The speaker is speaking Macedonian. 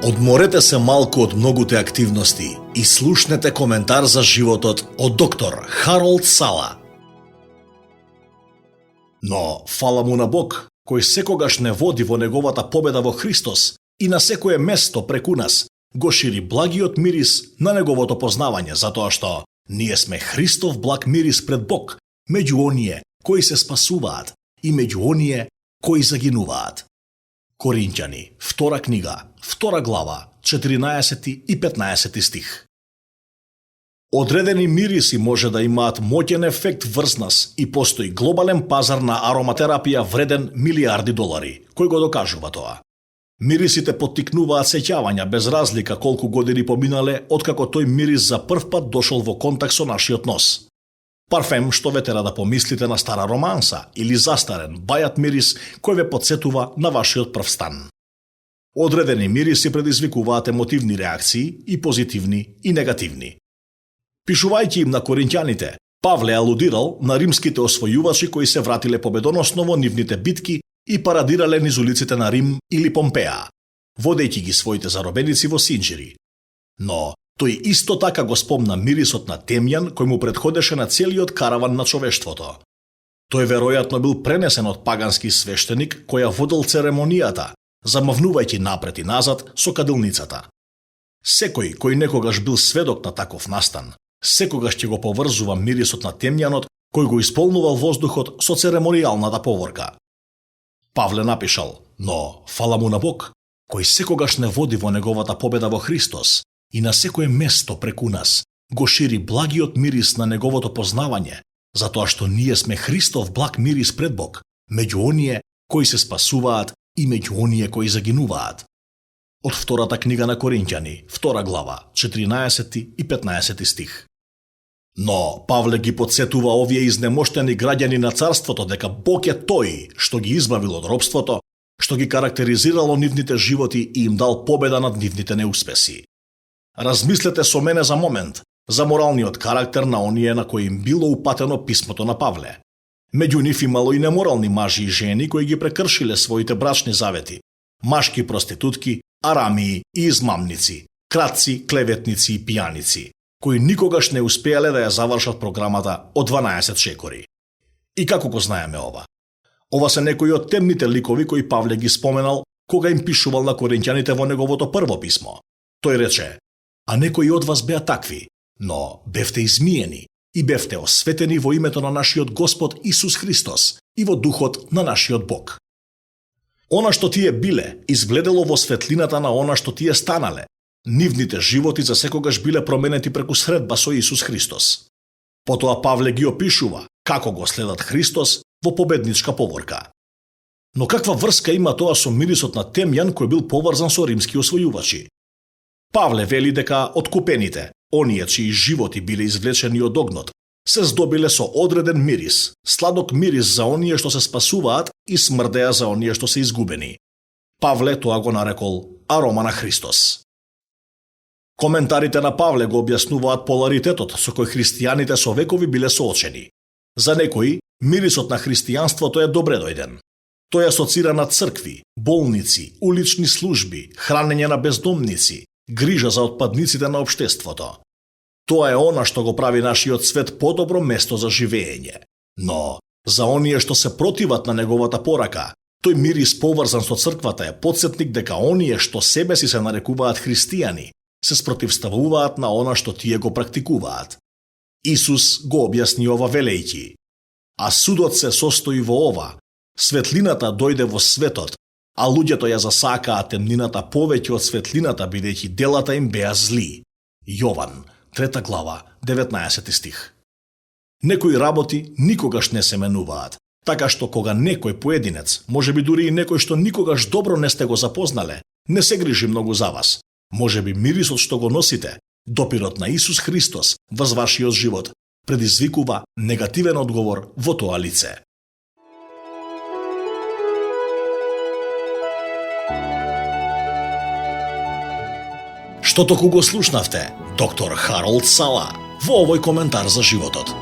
Одморете се малку од многуте активности и слушнете коментар за животот од доктор Харолд Сала. Но, фала му на Бог, кој секогаш не води во неговата победа во Христос и на секое место преку нас го шири благиот мирис на неговото познавање, затоа што ние сме Христов благ мирис пред Бог, меѓу оние кои се спасуваат и меѓу оние кои загинуваат. Коринќани, 2 книга, 2 глава, 14 и 15 стих. Одредени мириси може да имаат моќен ефект врз нас и постои глобален пазар на ароматерапија вреден милиарди долари, кој го докажува тоа. Мирисите поттикнуваат сеќавања без разлика колку години поминале откако тој мирис за прв пат дошол во контакт со нашиот нос. Парфем што ве тера да помислите на стара романса или застарен, бајат мирис кој ве подсетува на вашиот прв стан. Одредени мириси предизвикуваат емотивни реакции и позитивни и негативни. Пишувајќи им на коринќаните, Павле алудирал на римските освојувачи кои се вратиле победоносно во нивните битки и парадирале низ улиците на Рим или Помпеа, водејќи ги своите заробеници во синџири. Но тој исто така го спомна мирисот на темјан кој му претходеше на целиот караван на човештвото. Тој веројатно бил пренесен од пагански свештеник која водел церемонијата, замавнувајќи напред и назад со кадилницата. Секој кој некогаш бил сведок на таков настан, секогаш ќе го поврзува мирисот на темјанот кој го исполнувал воздухот со церемонијалната поворка. Павле напишал, но фала му на Бог, кој секогаш не води во неговата победа во Христос и на секое место преку нас го шири благиот мирис на неговото познавање, затоа што ние сме Христов благ мирис пред Бог, меѓу оние кои се спасуваат и меѓу оние кои загинуваат. Од 2 книга на Коринќани, 2 глава, 14 и 15 стих. Но Павле ги подсетува овие изнемоштени граѓани на царството дека Бог е тој што ги избавил од робството, што ги карактеризирало нивните животи и им дал победа над нивните неуспеси. Размислете со мене за момент за моралниот карактер на оние на кои им било упатено писмото на Павле. Меѓу нив имало и неморални мажи и жени кои ги прекршиле своите брачни завети, машки проститутки, арамии и измамници, кратци, клеветници и пијаници, кои никогаш не успеале да ја завршат програмата од 12 шекори. И како го знаеме ова? Ова се некои од темните ликови кои Павле ги споменал кога им пишувал на коринќаните во неговото прво писмо. Тој рече, а некои од вас беа такви, но бевте измиени и бевте осветени во името на нашиот Господ Исус Христос и во духот на нашиот Бог. Она што тие биле, изгледело во светлината на она што тие станале. Нивните животи за секогаш биле променети преку средба со Исус Христос. Потоа Павле ги опишува како го следат Христос во победничка поворка. Но каква врска има тоа со мирисот на темјан кој бил поврзан со римски освојувачи? Павле вели дека откупените, оние чии животи биле извлечени од огнот, се здобиле со одреден мирис, сладок мирис за оние што се спасуваат и смрдеа за оние што се изгубени. Павле тоа го нарекол арома на Христос. Коментарите на Павле го објаснуваат поларитетот со кој христијаните со векови биле соочени. За некои, мирисот на христијанството е добре дојден. Тој асоцира на цркви, болници, улични служби, хранење на бездомници, грижа за отпадниците на општеството. Тоа е она што го прави нашиот свет подобро место за живење. Но, за оние што се противат на неговата порака, тој мирис поврзан со црквата е потсетник дека оние што себе си се нарекуваат христијани, се спротивставуваат на она што тие го практикуваат. Исус го објасни ова велејќи, а судот се состои во ова, светлината дојде во светот, а луѓето ја засакаа темнината повеќе од светлината бидејќи делата им беа зли. Јован, 3 глава, 19 стих. Некои работи никогаш не се менуваат, така што кога некој поединец, можеби дури и некој што никогаш добро не сте го запознале, не се грижи многу за вас, можеби мирисот што го носите, допирот на Исус Христос врз вашиот живот, предизвикува негативен одговор во тоа лице. Што току го слушнавте, доктор Харолд Сала, во овој коментар за животот.